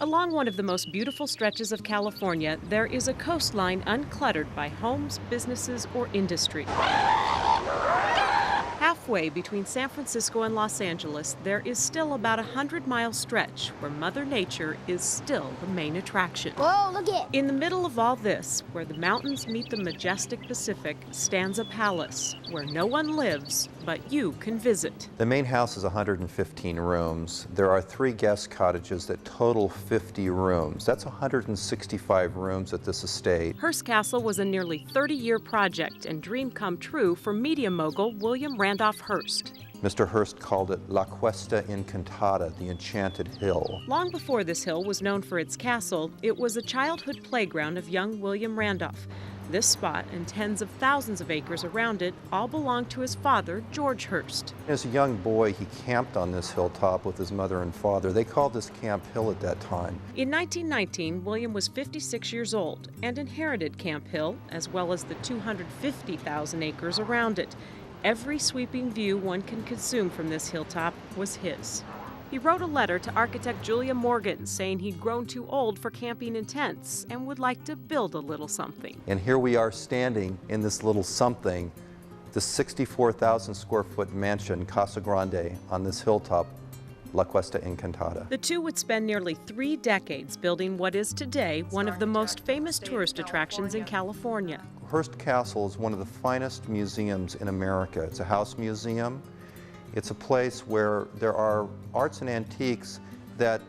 Along one of the most beautiful stretches of California, there is a coastline uncluttered by homes, businesses, or industry. Halfway between San Francisco and Los Angeles, there is still about a 100-mile stretch where Mother Nature is still the main attraction. Whoa, look it! In the middle of all this, where the mountains meet the majestic Pacific, stands a palace where no one lives, but you can visit. The main house is 115 rooms. There are 3 guest cottages that total 50 rooms. That's 165 rooms at this estate. Hearst Castle was a nearly 30-year project and dream come true for media mogul William Randolph Hearst. Mr. Hearst called it La Cuesta Encantada, the Enchanted Hill. Long before this hill was known for its castle, it was a childhood playground of young William Randolph. This spot and tens of thousands of acres around it all belonged to his father, George Hearst. As a young boy, he camped on this hilltop with his mother and father. They called this Camp Hill at that time. In 1919, William was 56 years old and inherited Camp Hill, as well as the 250,000 acres around it. Every sweeping view one can consume from this hilltop was his. He wrote a letter to architect Julia Morgan saying he'd grown too old for camping in tents and would like to build a little something. And here we are standing in this little something, the 64,000 square foot mansion, Casa Grande, on this hilltop, La Cuesta Encantada. The two would spend nearly 3 decades building what is today one of the most famous tourist attractions in California. Hearst Castle is one of the finest museums in America. It's a house museum. It's a place where there are arts and antiques that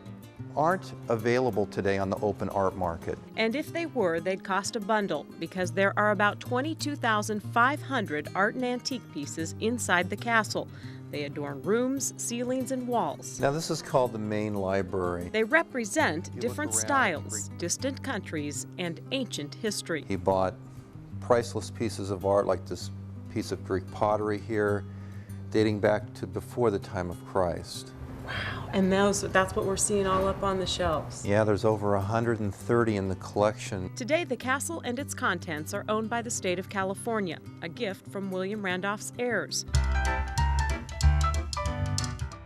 aren't available today on the open art market. And if they were, they'd cost a bundle because there are about 22,500 art and antique pieces inside the castle. They adorn rooms, ceilings, and walls. Now this is called the main library. They represent different styles, distant countries, and ancient history. He bought priceless pieces of art like this piece of Greek pottery here, dating back to before the time of Christ. Wow, and that's what we're seeing all up on the shelves. Yeah, there's over 130 in the collection. Today, the castle and its contents are owned by the state of California, a gift from William Randolph's heirs.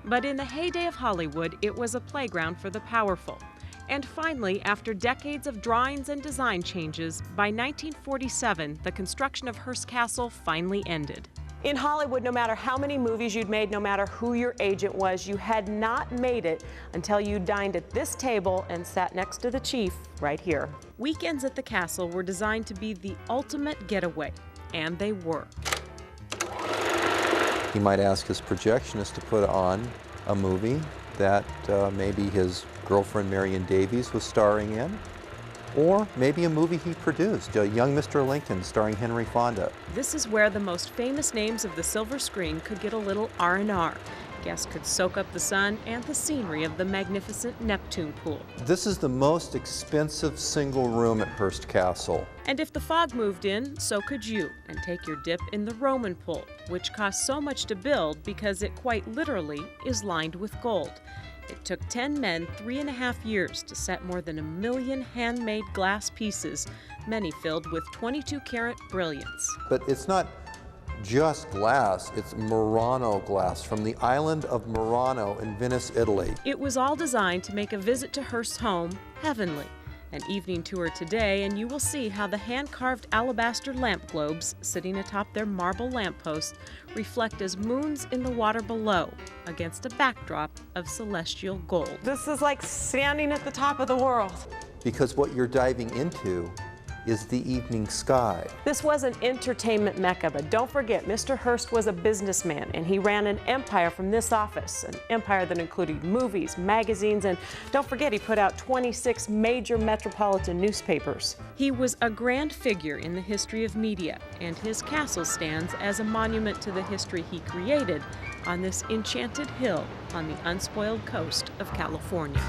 But in the heyday of Hollywood, it was a playground for the powerful. And finally, after decades of drawings and design changes, by 1947, the construction of Hearst Castle finally ended. In Hollywood, no matter how many movies you'd made, no matter who your agent was, you had not made it until you dined at this table and sat next to the chief right here. Weekends at the castle were designed to be the ultimate getaway, and they were. He might ask his projectionist to put on a movie that maybe his girlfriend Marion Davies was starring in, or maybe a movie he produced, Young Mr. Lincoln starring Henry Fonda. This is where the most famous names of the silver screen could get a little R&R. Guests could soak up the sun and the scenery of the magnificent Neptune pool. This is the most expensive single room at Hearst Castle. And if the fog moved in, so could you, and take your dip in the Roman pool, which costs so much to build because it quite literally is lined with gold. It took 10 men 3.5 years to set more than 1 million handmade glass pieces, many filled with 22-karat brilliance. But it's not just glass, it's Murano glass from the island of Murano in Venice, Italy. It was all designed to make a visit to Hearst's home heavenly. An evening tour today, and you will see how the hand-carved alabaster lamp globes sitting atop their marble lampposts reflect as moons in the water below against a backdrop of celestial gold. This is like standing at the top of the world. Because what you're diving into is the evening sky. This was an entertainment mecca, but don't forget, Mr. Hearst was a businessman, and he ran an empire from this office, an empire that included movies, magazines, and don't forget, he put out 26 major metropolitan newspapers. He was a grand figure in the history of media, and his castle stands as a monument to the history he created on this enchanted hill on the unspoiled coast of California.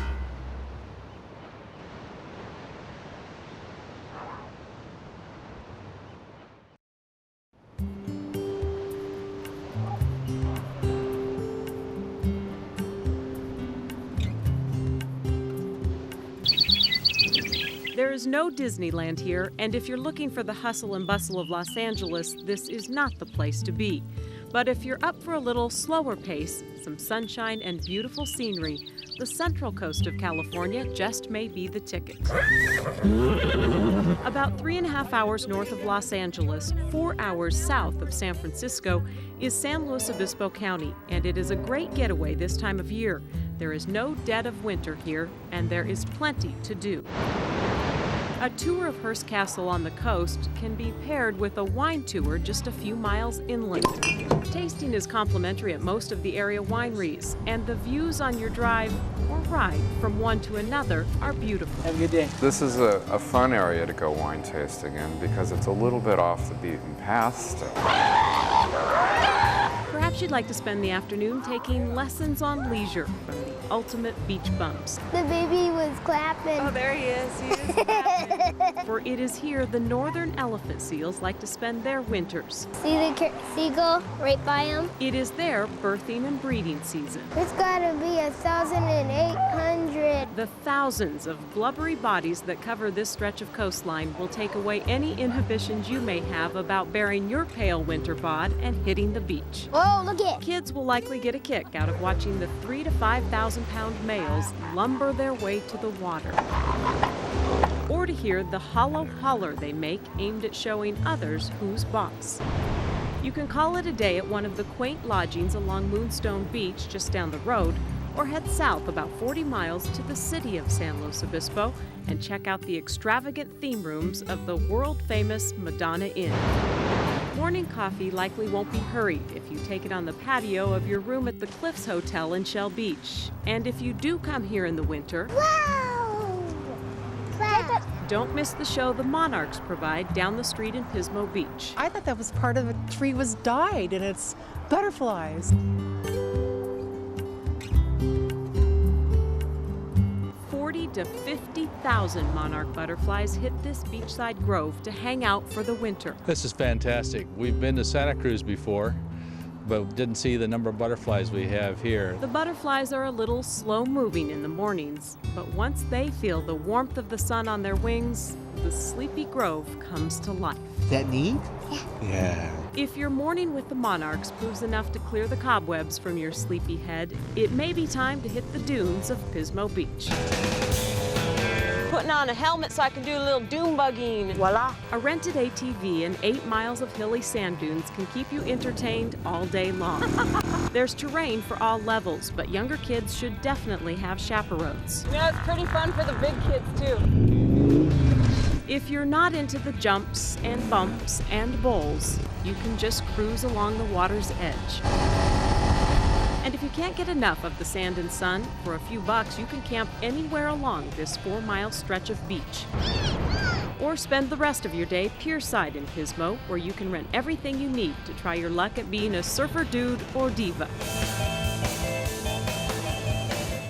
There is no Disneyland here, and if you're looking for the hustle and bustle of Los Angeles, this is not the place to be. But if you're up for a little slower pace, some sunshine and beautiful scenery, the Central Coast of California just may be the ticket. About 3.5 hours north of Los Angeles, 4 hours south of San Francisco, is San Luis Obispo County, and it is a great getaway this time of year. There is no dead of winter here, and there is plenty to do. A tour of Hearst Castle on the coast can be paired with a wine tour just a few miles inland. Tasting is complimentary at most of the area wineries, and the views on your drive or ride from one to another are beautiful. Have a good day. This is a fun area to go wine tasting in because it's a little bit off the beaten path still. Perhaps you'd like to spend the afternoon taking lessons on leisure from the ultimate beach bums. The baby was clapping. Oh, there he is. He is clapping. For it is here the northern elephant seals like to spend their winters. See the seagull right by him? It is their birthing and breeding season. It's gotta be 1,800. The thousands of blubbery bodies that cover this stretch of coastline will take away any inhibitions you may have about bearing your pale winter bod and hitting the beach. Whoa, look it. Kids will likely get a kick out of watching the 3,000 to 5,000 pound males lumber their way to the water. Or to hear the hollow holler they make aimed at showing others who's boss. You can call it a day at one of the quaint lodgings along Moonstone Beach just down the road, or head south about 40 miles to the city of San Luis Obispo and check out the extravagant theme rooms of the world-famous Madonna Inn. Morning coffee likely won't be hurried if you take it on the patio of your room at the Cliffs Hotel in Shell Beach. And if you do come here in the winter, Wow! Clap. don't miss the show the Monarchs provide down the street in Pismo Beach. I thought that was part of a tree was dyed and it's butterflies. 40 to 50,000 monarch butterflies hit this beachside grove to hang out for the winter. This is fantastic. We've been to Santa Cruz before, but didn't see the number of butterflies we have here. The butterflies are a little slow moving in the mornings, but once they feel the warmth of the sun on their wings, the sleepy grove comes to life. Is that neat? Yeah. If your morning with the monarchs proves enough to clear the cobwebs from your sleepy head, it may be time to hit the dunes of Pismo Beach. Putting on a helmet so I can do a little dune buggying. Voila. A rented ATV and 8 miles of hilly sand dunes can keep you entertained all day long. There's terrain for all levels, but younger kids should definitely have chaperones. You know, it's pretty fun for the big kids, too. If you're not into the jumps and bumps and bowls, you can just cruise along the water's edge. And if you can't get enough of the sand and sun, for a few bucks you can camp anywhere along this 4-mile stretch of beach. Or spend the rest of your day pierside in Pismo, where you can rent everything you need to try your luck at being a surfer dude or diva.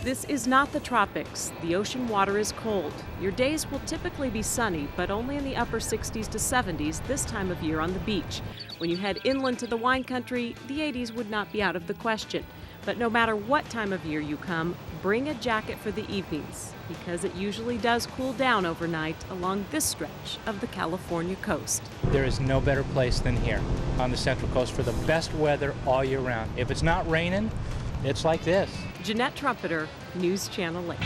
This is not the tropics. The ocean water is cold. Your days will typically be sunny, but only in the upper 60s to 70s this time of year on the beach. When you head inland to the wine country, the 80s would not be out of the question. But no matter what time of year you come, bring a jacket for the evenings, because it usually does cool down overnight along this stretch of the California coast. There is no better place than here on the Central Coast for the best weather all year round. If it's not raining, it's like this. Jeanette Trumpeter, News Channel 8.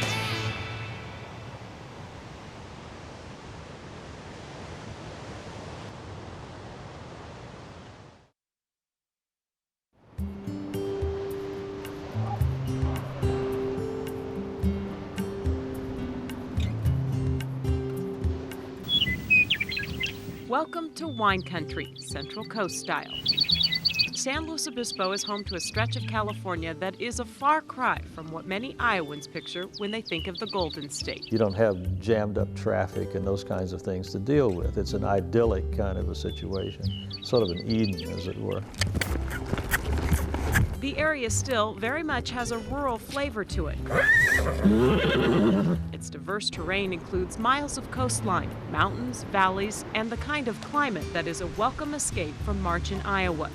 Welcome to Wine Country, Central Coast style. San Luis Obispo is home to a stretch of California that is a far cry from what many Iowans picture when they think of the Golden State. You don't have jammed up traffic and those kinds of things to deal with. It's an idyllic kind of a situation, sort of an Eden, as it were. The area still very much has a rural flavor to it. Its diverse terrain includes miles of coastline, mountains, valleys, and the kind of climate that is a welcome escape from March in Iowa.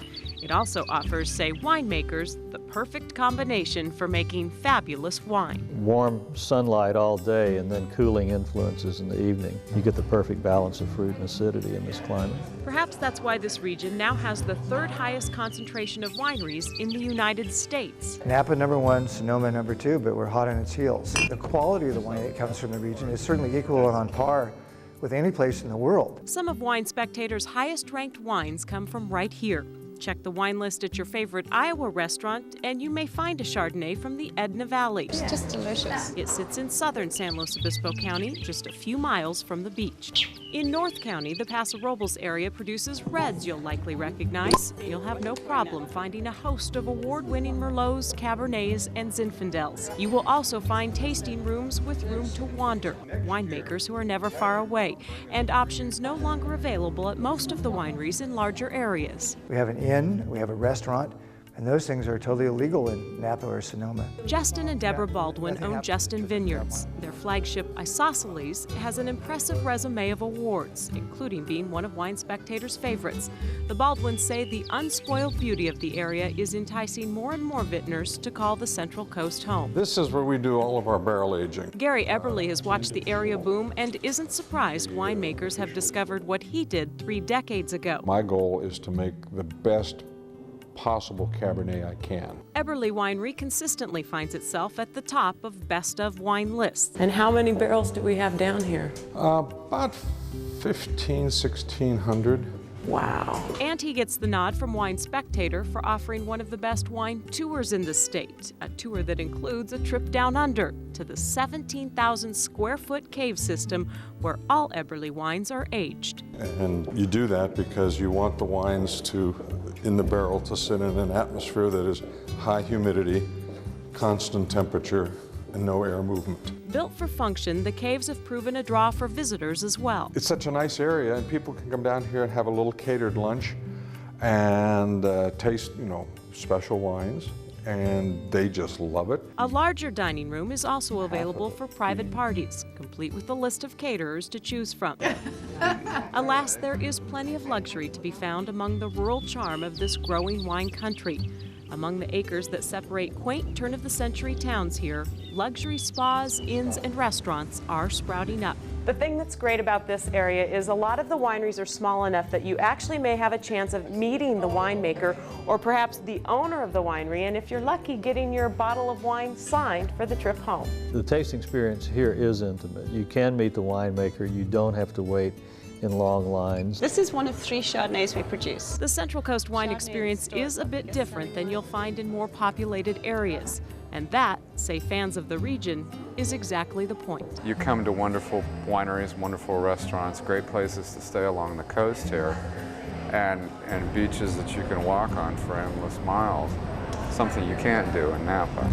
It also offers, say winemakers, the perfect combination for making fabulous wine. Warm sunlight all day and then cooling influences in the evening. You get the perfect balance of fruit and acidity in this climate. Perhaps that's why this region now has the third highest concentration of wineries in the United States. Napa #1, Sonoma #2, but we're hot on its heels. The quality of the wine that comes from the region is certainly equal and on par with any place in the world. Some of Wine Spectator's highest ranked wines come from right here. Check the wine list at your favorite Iowa restaurant, and you may find a Chardonnay from the Edna Valley. It's just delicious. It sits in southern San Luis Obispo County, just a few miles from the beach. In North County, the Paso Robles area produces reds you'll likely recognize. You'll have no problem finding a host of award-winning Merlots, Cabernets, and Zinfandels. You will also find tasting rooms with room to wander, winemakers who are never far away, and options no longer available at most of the wineries in larger areas. We have an inn, we have a restaurant, and those things are totally illegal in Napa or Sonoma. Justin and Deborah Baldwin own Justin Vineyards. Their flagship, Isosceles, has an impressive resume of awards, including being one of Wine Spectator's favorites. The Baldwins say the unspoiled beauty of the area is enticing more and more vintners to call the Central Coast home. This is where we do all of our barrel aging. Gary Eberly has watched the area boom and isn't surprised winemakers have discovered what he did 3 decades ago. My goal is to make the best possible Cabernet I can. Eberly Winery consistently finds itself at the top of best of wine lists. And how many barrels do we have down here? About 1,600. Wow. And he gets the nod from Wine Spectator for offering one of the best wine tours in the state, a tour that includes a trip down under to the 17,000 square foot cave system where all Eberly wines are aged. And you do that because you want the wines in the barrel to sit in an atmosphere that is high humidity, constant temperature, and no air movement. Built for function, the caves have proven a draw for visitors as well. It's such a nice area, and people can come down here and have a little catered lunch and taste, special wines, and they just love it. A larger dining room is also available for private parties, complete with a list of caterers to choose from. Alas, there is plenty of luxury to be found among the rural charm of this growing wine country. Among the acres that separate quaint turn-of-the-century towns here, luxury spas, inns, and restaurants are sprouting up. The thing that's great about this area is a lot of the wineries are small enough that you actually may have a chance of meeting the winemaker or perhaps the owner of the winery, and if you're lucky, getting your bottle of wine signed for the trip home. The tasting experience here is intimate. You can meet the winemaker. You don't have to wait in long lines. This is one of 3 Chardonnays we produce. The Central Coast wine experience is a bit different than you'll find in more populated areas. And that, say fans of the region, is exactly the point. You come to wonderful wineries, wonderful restaurants, great places to stay along the coast here, and beaches that you can walk on for endless miles, something you can't do in Napa.